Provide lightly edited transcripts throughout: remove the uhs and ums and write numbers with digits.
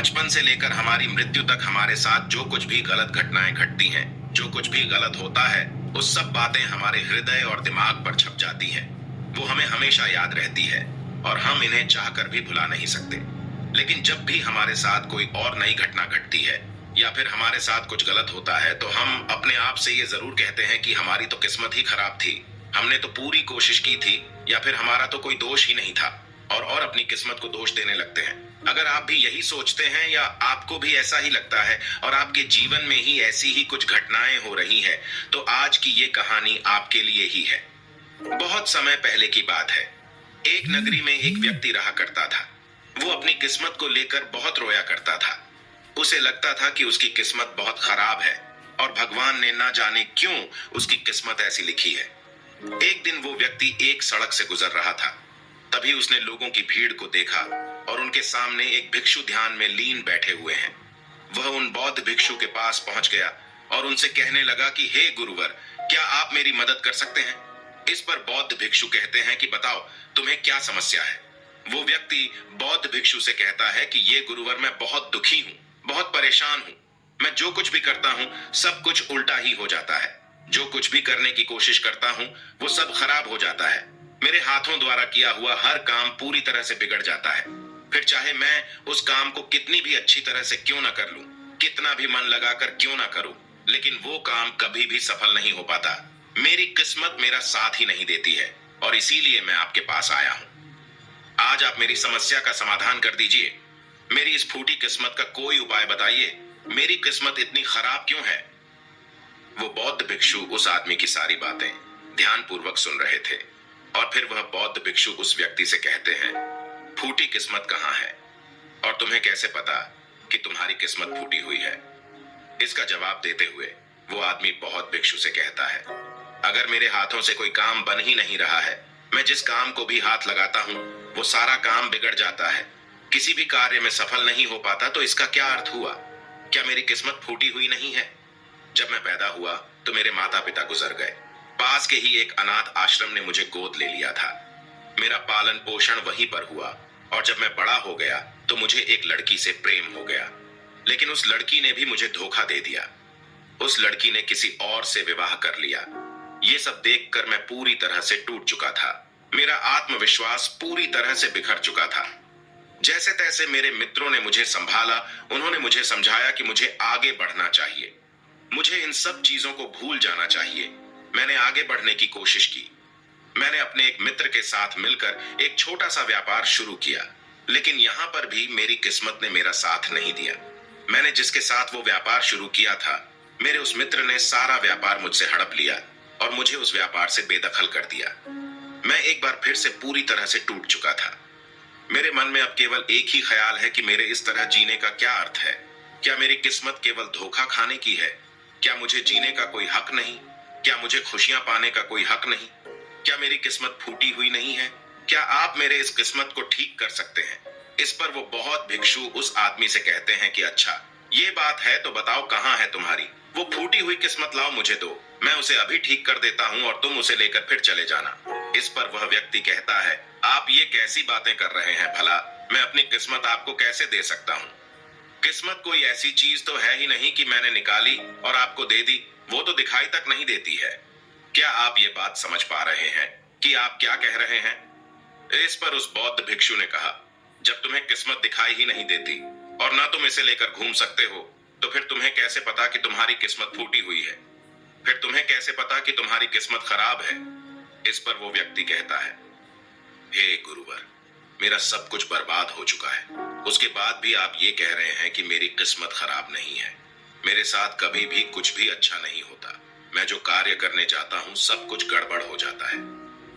बचपन से लेकर हमारी मृत्यु तक हमारे साथ जो कुछ भी गलत घटनाएं घटती हैं, जो कुछ भी गलत होता है, वो सब बातें हमारे हृदय और दिमाग पर छप जाती हैं। वो हमें हमेशा याद रहती है और हम इन्हें चाहकर भी भुला नहीं सकते। लेकिन जब भी हमारे साथ कोई और नई घटना घटती है या फिर हमारे साथ कुछ गलत होता है, तो हम अपने आप से ये जरूर कहते हैं कि हमारी तो किस्मत ही खराब थी, हमने तो पूरी कोशिश की थी, या फिर हमारा तो कोई दोष ही नहीं था, और अपनी किस्मत को दोष देने लगते हैं। अगर आप भी यही सोचते हैं या आपको भी ऐसा ही लगता है और आपके जीवन में ही ऐसी ही कुछ घटनाएं हो रही हैं, तो आज की ये कहानी आपके लिए ही है। बहुत समय पहले की बात है। एक नगरी में एक व्यक्ति रहा करता था। वो अपनी किस्मत को लेकर बहुत रोया करता था। उसे लगता था कि उसकी किस्मत बहुत खराब है और भगवान ने ना जाने क्यों उसकी किस्मत ऐसी लिखी है। एक दिन वो व्यक्ति एक सड़क से गुजर रहा था। तभी उसने लोगों की भीड़ को देखा और उनके सामने एक भिक्षु ध्यान में लीन बैठे हुए हैं। वह उन बौद्ध भिक्षु के पास पहुंच गया और उनसे कहने लगा कि हे गुरुवर, क्या आप मेरी मदद कर सकते हैं? इस पर बौद्ध भिक्षु कहते हैं कि बताओ, तुम्हें क्या समस्या है? वो व्यक्ति बौद्ध भिक्षु से कहता है कि ये गुरुवर, मैं बहुत दुखी हूँ, बहुत परेशान हूँ। मैं जो कुछ भी करता हूँ सब कुछ उल्टा ही हो जाता है। जो कुछ भी करने की कोशिश करता हूँ वो सब खराब हो जाता है। मेरे हाथों द्वारा किया हुआ हर काम पूरी तरह से बिगड़ जाता है। फिर चाहे मैं उस काम को कितनी भी अच्छी तरह से क्यों ना कर लूं, कितना भी मन लगाकर क्यों ना करूं, लेकिन वो काम कभी भी सफल नहीं हो पाता। मेरी किस्मत मेरा साथ ही नहीं देती है और इसीलिए मैं आपके पास आया हूं। आज आप मेरी समस्या का समाधान कर दीजिए। मेरी इस फूटी किस्मत का कोई उपाय बताइए। मेरी किस्मत इतनी खराब क्यों है? वो बौद्ध भिक्षु उस आदमी की सारी बातें ध्यानपूर्वक सुन रहे थे और फिर वह बौद्ध भिक्षु उस व्यक्ति से कहते हैं, फूटी किस्मत कहाँ है और तुम्हें कैसे पता कि तुम्हारी किस्मत फूटी हुई है? इसका जवाब देते हुए वो आदमी बौद्ध भिक्षु से कहता है, अगर मेरे हाथों से कोई काम बन ही नहीं रहा है, मैं जिस काम को भी हाथ लगाता हूँ वो सारा काम बिगड़ जाता है, किसी भी कार्य में सफल नहीं हो पाता, तो इसका क्या अर्थ हुआ? क्या मेरी किस्मत फूटी हुई नहीं है? जब मैं पैदा हुआ तो मेरे माता पिता गुजर गए। पास के ही एक अनाथ आश्रम ने मुझे गोद ले लिया था। मेरा पालन पोषण वहीं पर हुआ और जब मैं बड़ा हो गया तो मुझे एक लड़की से प्रेम हो गया, लेकिन उस लड़की ने भी मुझे धोखा दे दिया। उस लड़की ने किसी और से विवाह कर लिया। ये सब देखकर मैं पूरी तरह से टूट चुका था। मेरा आत्मविश्वास पूरी तरह से बिखर चुका था। जैसे तैसे मेरे मित्रों ने मुझे संभाला। उन्होंने मुझे समझाया कि मुझे आगे बढ़ना चाहिए, मुझे इन सब चीजों को भूल जाना चाहिए। मैंने आगे बढ़ने की कोशिश की। मैंने अपने एक मित्र के साथ मिलकर एक छोटा सा व्यापार शुरू किया, लेकिन यहाँ पर भी मेरी किस्मत ने मेरा साथ नहीं दिया। मैंने जिसके साथ वो व्यापार शुरू किया था, मेरे उस मित्र ने सारा व्यापार मुझसे हड़प लिया और मुझे उस व्यापार से बेदखल कर दिया। मैं एक बार फिर से पूरी तरह से टूट चुका था। मेरे मन में अब केवल एक ही ख्याल है कि मेरे इस तरह जीने का क्या अर्थ है? क्या मेरी किस्मत केवल धोखा खाने की है? क्या मुझे जीने का कोई हक नहीं? क्या मुझे खुशियां पाने का कोई हक नहीं? क्या मेरी किस्मत फूटी हुई नहीं है? क्या आप मेरे इस किस्मत को ठीक कर सकते हैं? इस पर वो बहुत भिक्षु उस आदमी से कहते हैं कि अच्छा, ये बात है तो बताओ, कहाँ है तुम्हारी वो फूटी हुई किस्मत? लाओ मुझे दो, मैं उसे अभी ठीक कर देता हूँ और तुम उसे लेकर फिर चले जाना। इस पर वह व्यक्ति कहता है, आप ये कैसी बातें कर रहे हैं भला? मैं अपनी किस्मत आपको कैसे दे सकता हूँ? किस्मत कोई ऐसी चीज तो है ही नहीं कि मैंने निकाली और आपको दे दी। वो तो दिखाई तक नहीं देती है। क्या आप ये बात समझ पा रहे हैं कि आप क्या कह रहे हैं? इस पर उस बौद्ध भिक्षु ने कहा, जब तुम्हें किस्मत दिखाई ही नहीं देती और ना तुम इसे लेकर घूम सकते हो, तो फिर तुम्हें कैसे पता कि तुम्हारी किस्मत फूटी हुई है? फिर तुम्हें कैसे पता कि तुम्हारी किस्मत खराब है? इस पर वो व्यक्ति कहता है, हे गुरुवर, मेरा सब कुछ बर्बाद हो चुका है। उसके बाद भी आप ये कह रहे हैं कि मेरी किस्मत खराब नहीं है। मेरे साथ कभी भी कुछ भी अच्छा नहीं होता। मैं जो कार्य करने जाता हूँ सब कुछ गड़बड़ हो जाता है।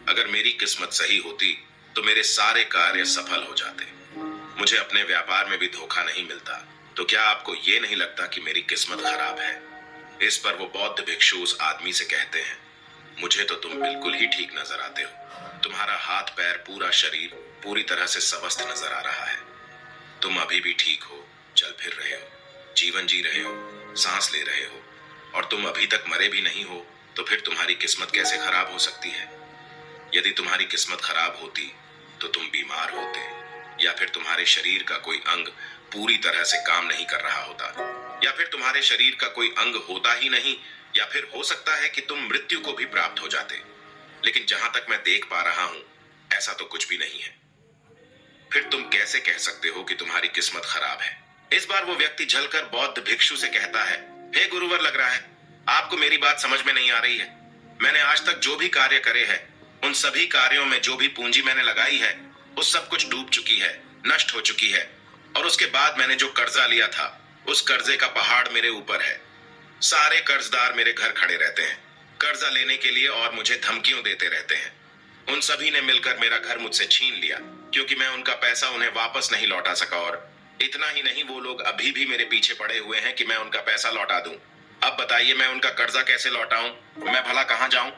अगर मेरी किस्मत सही होती तो मेरे सारे कार्य सफल हो जाते। मुझे अपने व्यापार में भी धोखा नहीं मिलता। तो क्या आपको ये नहीं लगता कि मेरी किस्मत खराब है? इस पर वो बौद्ध भिक्षु उस आदमी से कहते हैं, मुझे तो तुम बिल्कुल ही ठीक नजर आते हो। तुम्हारा हाथ पैर पूरा शरीर पूरी तरह से स्वस्थ नजर आ रहा है। तुम अभी भी ठीक हो, चल फिर रहे हो, जीवन जी रहे हो, सांस ले रहे हो, और तुम अभी तक मरे भी नहीं हो, तो फिर तुम्हारी किस्मत कैसे खराब हो सकती है? यदि तुम्हारी किस्मत खराब होती तो तुम बीमार होते या फिर तुम्हारे शरीर का कोई अंग पूरी तरह से काम नहीं कर रहा होता, या फिर तुम्हारे शरीर का कोई अंग होता ही नहीं, या फिर हो सकता है कि तुम मृत्यु को भी प्राप्त हो जाते। लेकिन जहां तक मैं देख पा रहा हूं, ऐसा तो कुछ भी नहीं है। फिर तुम कैसे कह सकते हो कि तुम्हारी किस्मत खराब है? इस बार वो व्यक्ति झलकर बौद्ध भिक्षु से कहता है, हे गुरुवर, लग रहा है आपको मेरी बात समझ में नहीं आ रही है। मैंने आज तक जो भी कार्य करे हैं, उन सभी कार्यों में जो भी पूंजी मैंने लगाई है, वो सब कुछ डूब चुकी है, नष्ट हो चुकी है। और उसके बाद मैंने जो कर्जा लिया था, उस कर्जे का पहाड़ मेरे ऊपर है। सारे कर्जदार मेरे घर खड़े रहते हैं, कर्जा लेने के लिए, और मुझे धमकियों देते रहते हैं। उन सभी ने मिलकर मेरा घर मुझसे छीन लिया, क्योंकि मैं उनका पैसा उन्हें वापस नहीं लौटा सका। और इतना ही नहीं, वो लोग अभी भी मेरे पीछे पड़े हुए हैं कि मैं उनका पैसा लौटा दूं। अब बताइए, मैं उनका कर्जा कैसे लौटाऊं? मैं भला कहां जाऊं?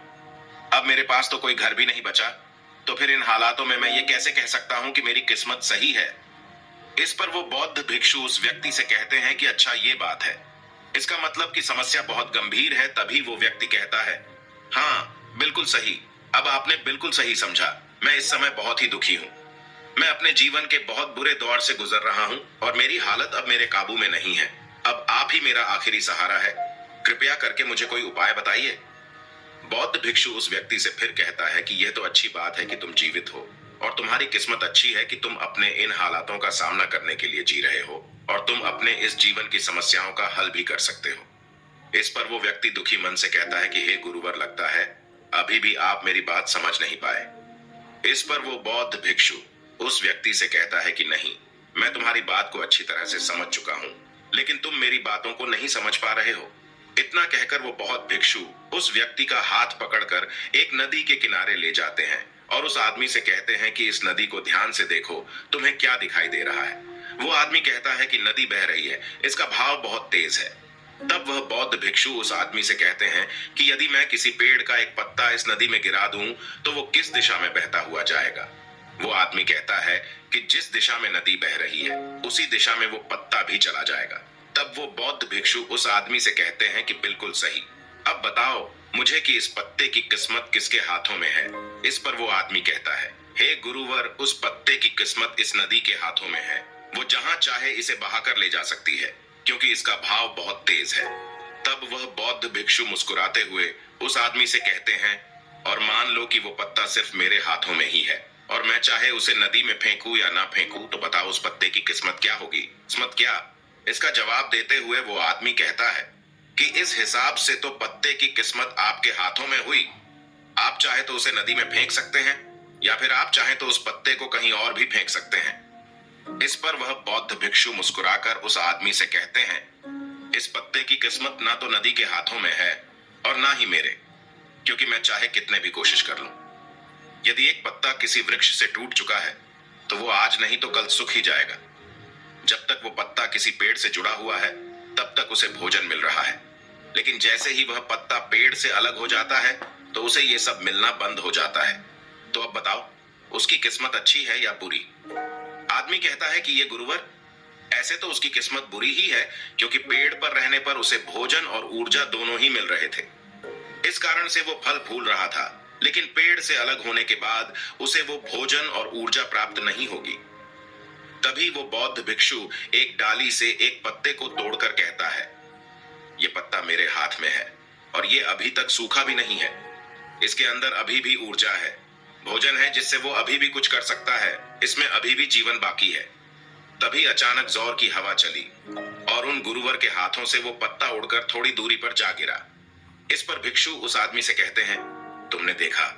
अब मेरे पास तो कोई घर भी नहीं बचा। तो फिर इन हालातों में मैं ये कैसे कह सकता हूं कि मेरी किस्मत सही है? इस पर वो बौद्ध भिक्षु उस व्यक्ति से कहते हैं कि अच्छा, ये बात है, इसका मतलब कि समस्या बहुत गंभीर है। तभी वो व्यक्ति कहता है, हाँ बिल्कुल सही, अब आपने बिल्कुल सही समझा। मैं इस समय बहुत ही दुखी हूँ। मैं अपने जीवन के बहुत बुरे दौर से गुजर रहा हूँ और मेरी हालत अब मेरे काबू में नहीं है। अब आप ही मेरा आखिरी सहारा है। कृपया करके मुझे कोई उपाय बताइए। बौद्ध भिक्षु उस व्यक्ति से फिर कहता है कि यह तो अच्छी बात है कि तुम जीवित हो, और तुम्हारी किस्मत अच्छी है कि तुम अपने इन हालातों का सामना करने के लिए जी रहे हो, और तुम अपने इस जीवन की समस्याओं का हल भी कर सकते हो। इस पर वो व्यक्ति दुखी मन से कहता है कि हे गुरुवर, लगता है अभी भी आप मेरी बात समझ नहीं पाए। इस पर वो बौद्ध भिक्षु उस व्यक्ति से कहता है कि नहीं, मैं तुम्हारी बात को अच्छी तरह से समझ चुका हूँ, लेकिन तुम मेरी बातों को नहीं समझ पा रहे हो। इतना कहकर वो बौद्ध भिक्षु उस व्यक्ति का हाथ पकड़कर एक नदी के किनारे ले जाते हैं और उस आदमी से कहते हैं कि इस नदी को ध्यान से देखो, तुम्हें क्या दिखाई दे रहा है? वो आदमी कहता है कि नदी बह रही है, इसका भाव बहुत तेज है। तब वह बौद्ध भिक्षु उस आदमी से कहते हैं कि यदि मैं किसी पेड़ का एक पत्ता इस नदी में गिरा दूं, तो वो किस दिशा में बहता हुआ जाएगा? वो आदमी कहता है कि जिस दिशा में नदी बह रही है, उसी दिशा में वो पत्ता भी चला जाएगा। तब वो बौद्ध भिक्षु उस आदमी से कहते हैं कि बिल्कुल सही, अब बताओ मुझे कि इस पत्ते की किस्मत किसके हाथों में है? इस पर वो आदमी कहता है, हे गुरुवर, उस पत्ते की किस्मत इस नदी के हाथों में है। वो जहां चाहे इसे बहाकर ले जा सकती है, क्योंकि इसका भाव बहुत तेज है। तब वह बौद्ध भिक्षु मुस्कुराते हुए उस आदमी से कहते हैं, और मान लो कि वो पत्ता सिर्फ मेरे हाथों में ही है, और मैं चाहे उसे नदी में फेंकूं या ना फेंकूं, तो बताओ उस पत्ते की किस्मत क्या होगी? किस्मत क्या? इसका जवाब देते हुए वो आदमी कहता है कि इस हिसाब से तो पत्ते की किस्मत आपके हाथों में हुई। आप चाहे तो उसे नदी में फेंक सकते हैं, या फिर आप चाहे तो उस पत्ते को कहीं और भी फेंक सकते हैं। इस पर वह बौद्ध भिक्षु मुस्कुराकर उस आदमी से कहते हैं, इस पत्ते की किस्मत ना तो नदी के हाथों में है और ना ही मेरे, क्योंकि मैं चाहे कितने भी कोशिश कर लूं। यदि एक पत्ता किसी वृक्ष से टूट चुका है, तो वो आज नहीं तो कल सूख ही जाएगा। जब तक वो पत्ता किसी पेड़ से जुड़ा हुआ है, तब तक उसे भोजन मिल रहा है। लेकिन जैसे ही वह पत्ता पेड़ से अलग हो जाता है, तो उसे ये सब मिलना बंद हो जाता है। तो अब बताओ, उसकी किस्मत अच्छी है या बुरी? आदमी कहता है कि ये गुरुवर, ऐसे तो उसकी किस्मत बुरी ही है, क्योंकि पेड़ पर रहने पर उसे भोजन और ऊर्जा दोनों ही मिल रहे थे। इस कारण से वो फल फूल रहा था, लेकिन पेड़ से अलग होने के बाद उसे वो भोजन और ऊर्जा प्राप्त नहीं होगी। तभी वो बौद्ध भिक्षु एक डाली से एक पत्ते को तोड़कर कहता है, ये पत्ता मेरे हाथ में है और ये अभी तक सूखा भी नहीं है। इसके अंदर अभी भी ऊर्जा है, भोजन है जिससे वो अभी भी कुछ कर सकता है, इसमें अभी भी जीवन बाकी है। तभी अचानक जोर की हवा चली और उन गुरुवर के हाथों से वो पत्ता उड़कर थोड़ी दूरी पर जा गिरा। इस पर भिक्षु उस आदमी से कहते हैं, तुमने देखा,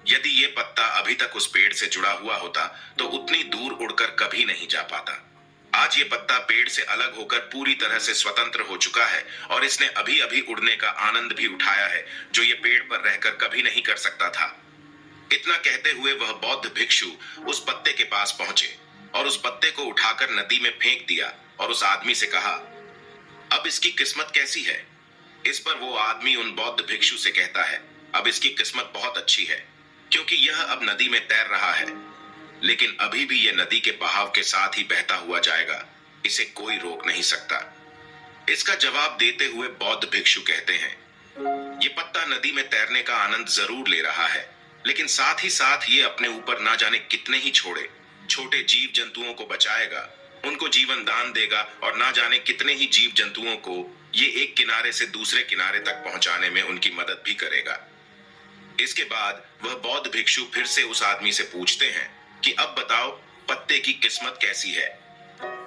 यदि ये पत्ता अभी तक उस पेड़ से जुड़ा हुआ होता तो उतनी दूर उड़कर कभी नहीं जा पाता। आज ये पत्ता पेड़ से अलग होकर पूरी तरह से स्वतंत्र हो चुका है और इसने अभी अभी उड़ने का आनंद भी उठाया है, जो ये पेड़ पर रहकर कभी नहीं कर सकता था। इतना कहते हुए वह बौद्ध भिक्षु उस पत्ते के पास पहुंचे और उस पत्ते को उठाकर नदी में फेंक दिया और उस आदमी से कहा, अब इसकी किस्मत कैसी है? इस पर वो आदमी उन बौद्ध भिक्षु से कहता है, अब इसकी किस्मत बहुत अच्छी है, क्योंकि यह अब नदी में तैर रहा है, लेकिन अभी भी यह नदी के बहाव के साथ ही बहता हुआ जाएगा, इसे कोई रोक नहीं सकता। इसका जवाब देते हुए बौद्ध भिक्षु कहते हैं, ये पत्ता नदी में तैरने का आनंद जरूर ले रहा है, लेकिन साथ ही साथ ये अपने ऊपर ना जाने कितने ही छोटे जीव जंतुओं को बचाएगा उनको जीवन दान देगा और ना जाने कितने ही जीव जंतुओं को ये एक किनारे से दूसरे किनारे तक पहुंचाने में उनकी मदद भी करेगा। इसके बाद वह बौद्ध भिक्षु फिर से उस आदमी से पूछते हैं कि अब बताओ पत्ते की किस्मत कैसी है।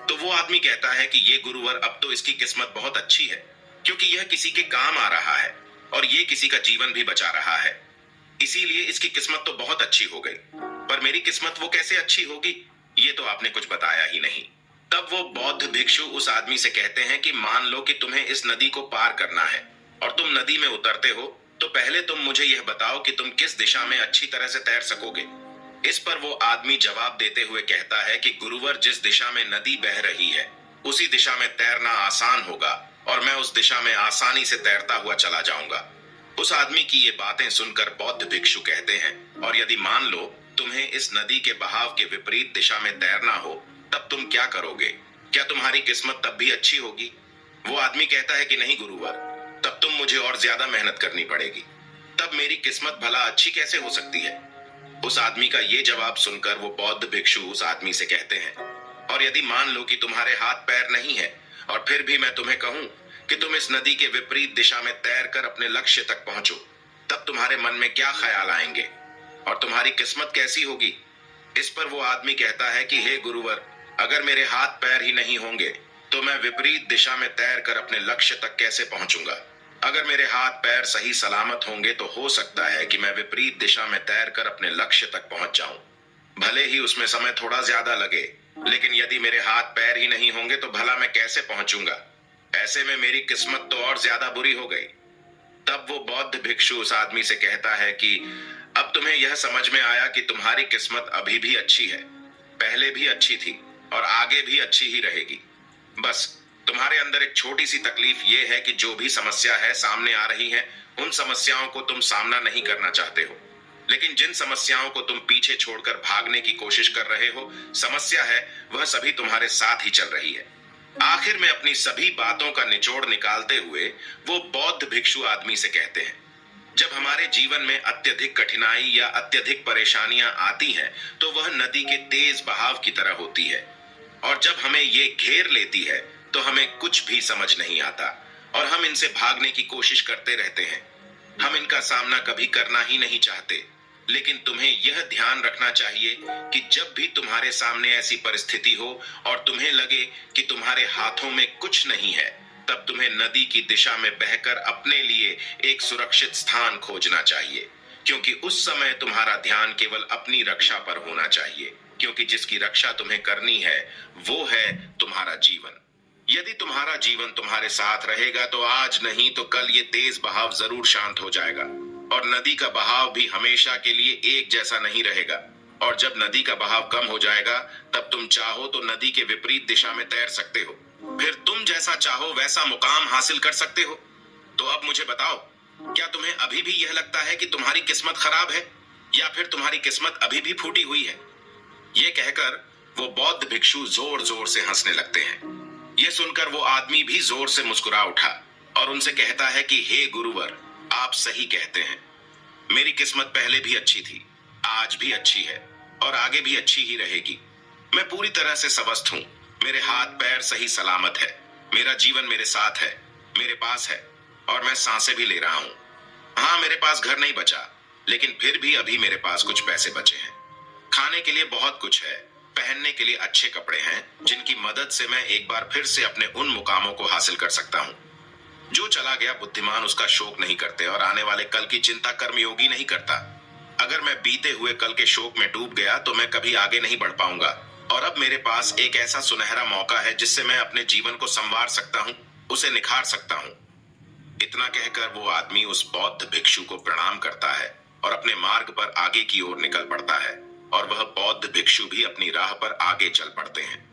तो वो आदमी कहता है कि ये गुरुवर, अब तो इसकी किस्मत बहुत अच्छी है, क्योंकि यह किसी के काम आ रहा है और ये किसी का जीवन भी बचा रहा है, इसीलिए इसकी किस्मत तो बहुत अच्छी हो गई। पर मेरी किस्मत वो कैसे अच्छी होगी, ये तो आपने कुछ बताया ही नहीं। तब वो बौद्ध भिक्षु उस आदमी से कहते हैं कि मान लो कि तुम्हें इस नदी को पार करना है और तुम नदी में उतरते हो, तो पहले तुम मुझे यह बताओ कि तुम किस दिशा में अच्छी तरह से तैर सकोगे। इस पर वो आदमी जवाब देते हुए कहता है कि गुरुवर, जिस दिशा में नदी बह रही है उसी दिशा में तैरना आसान होगा और मैं उस दिशा में आसानी से तैरता हुआ चला जाऊंगा। उस आदमी की ये बातें सुनकर बौद्ध भिक्षु कहते हैं, और यदि मान लो तुम्हें इस नदी के बहाव के विपरीत दिशा में तैरना हो, तब तुम क्या करोगे? क्या तुम्हारी किस्मत तब भी अच्छी होगी? वो आदमी कहता है कि नहीं गुरुवर, तब तुम मुझे और ज्यादा मेहनत करनी पड़ेगी। तब मेरी किस्मत भला अच्छी कैसे हो सकती है? उस आदमी का ये जवाब सुनकर वो बौद्ध भिक्षु उस आदमी से कहते हैं, और यदि मान लो कि तुम्हारे हाथ पैर नहीं है और फिर भी मैं तुम्हें कहूं कि तुम इस नदी के विपरीत दिशा में तैरकर अपने लक्ष्य तक पहुंचो, तब तुम्हारे मन में क्या ख्याल आएंगे और तुम्हारी किस्मत कैसी होगी? इस पर वो आदमी कहता है कि हे गुरुवर, अगर मेरे हाथ पैर ही नहीं होंगे तो मैं विपरीत दिशा में तैरकर अपने लक्ष्य तक कैसे पहुंचूंगा? अगर मेरे हाथ पैर सही सलामत होंगे तो हो सकता है कि मैं विपरीत दिशा में तैरकर अपने लक्ष्य तक पहुंच जाऊं, भले ही उसमें समय थोड़ा ज्यादा लगे, लेकिन यदि मेरे हाथ पैर ही नहीं होंगे तो भला मैं कैसे पहुंचूंगा? ऐसे में मेरी किस्मत तो और ज्यादा बुरी हो गई। तब वो बौद्ध भिक्षु उस आदमी से कहता है कि अब तुम्हें यह समझ में आया कि तुम्हारी किस्मत अभी भी अच्छी है, पहले भी अच्छी थी और आगे भी अच्छी ही रहेगी। बस तुम्हारे अंदर एक छोटी सी तकलीफ ये है कि जो भी समस्या है सामने आ रही है, उन समस्याओं को तुम सामना नहीं करना चाहते हो, लेकिन जिन समस्याओं को तुम पीछे छोड़कर भागने की कोशिश कर रहे हो, समस्या है वह सभी तुम्हारे साथ ही चल रही है। आखिर में अपनी सभी बातों का निचोड़ निकालते हुए वो बौद्ध भिक्षु आदमी से कहते हैं, जब हमारे जीवन में अत्यधिक कठिनाई या अत्यधिक परेशानियां आती हैं, तो वह नदी के तेज बहाव की तरह होती है, और जब हमें ये घेर लेती है तो हमें कुछ भी समझ नहीं आता और हम इनसे भागने की कोशिश करते रहते हैं। हम इनका सामना कभी करना ही नहीं चाहते, लेकिन तुम्हें यह ध्यान रखना चाहिए कि जब भी तुम्हारे सामने ऐसी परिस्थिति हो और तुम्हें लगे कि तुम्हारे हाथों में कुछ नहीं है, तब तुम्हें नदी की दिशा में बहकर अपने लिए एक सुरक्षित स्थान खोजना चाहिए, क्योंकि उस समय तुम्हारा ध्यान केवल अपनी रक्षा पर होना चाहिए, क्योंकि जिसकी रक्षा तुम्हें करनी है वो है तुम्हारा जीवन। यदि तुम्हारा जीवन तुम्हारे साथ रहेगा तो आज नहीं तो कल ये तेज बहाव जरूर शांत हो जाएगा, और नदी का बहाव भी हमेशा के लिए एक जैसा नहीं रहेगा। और जब नदी का बहाव कम हो जाएगा, तब तुम चाहो तो नदी के विपरीत दिशा में तैर सकते हो, फिर तुम जैसा चाहो वैसा मुकाम हासिल कर सकते हो। तो अब मुझे बताओ, क्या तुम्हें अभी भी यह लगता है कि तुम्हारी किस्मत खराब है, या फिर तुम्हारी किस्मत अभी भी फूटी हुई है? ये कहकर वो बौद्ध भिक्षु जोर जोर से हंसने लगते हैं। ये सुनकर वो आदमी भी जोर से मुस्कुरा उठा और उनसे कहता है कि हे गुरुवर, आप सही कहते हैं, मेरी किस्मत पहले भी अच्छी थी, आज भी अच्छी है और आगे भी अच्छी ही रहेगी। मैं पूरी तरह से स्वस्थ हूँ, मेरे हाथ पैर सही सलामत है, मेरा जीवन मेरे साथ है, मेरे पास है, और मैं सांसें भी ले रहा हूँ। हाँ, मेरे पास घर नहीं बचा, लेकिन फिर भी अभी मेरे पास कुछ पैसे बचे हैं, खाने के लिए बहुत कुछ है, पहनने के लिए अच्छे कपड़े हैं, जिनकी मदद से मैं एक बार फिर से अपने उन मुकामों को हासिल कर सकता हूँ। जो चला गया बुद्धिमान उसका शोक नहीं करते और आने वाले कल की चिंता कर्मयोगी नहीं करता। अगर मैं बीते हुए कल के शोक में डूब गया तो मैं कभी आगे नहीं बढ़ पाऊंगा, और अब मेरे पास एक ऐसा सुनहरा मौका है जिससे मैं अपने जीवन को संवार सकता हूँ, उसे निखार सकता हूँ। इतना कहकर वो आदमी उस बौद्ध भिक्षु को प्रणाम करता है और अपने मार्ग पर आगे की ओर निकल पड़ता है, और वह बौद्ध भिक्षु भी अपनी राह पर आगे चल पड़ते हैं।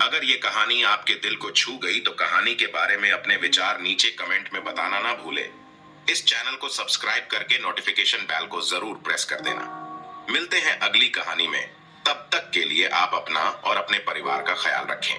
अगर ये कहानी आपके दिल को छू गई तो कहानी के बारे में अपने विचार नीचे कमेंट में बताना ना भूले। इस चैनल को सब्सक्राइब करके नोटिफिकेशन बेल को जरूर प्रेस कर देना। मिलते हैं अगली कहानी में, तब तक के लिए आप अपना और अपने परिवार का ख्याल रखें।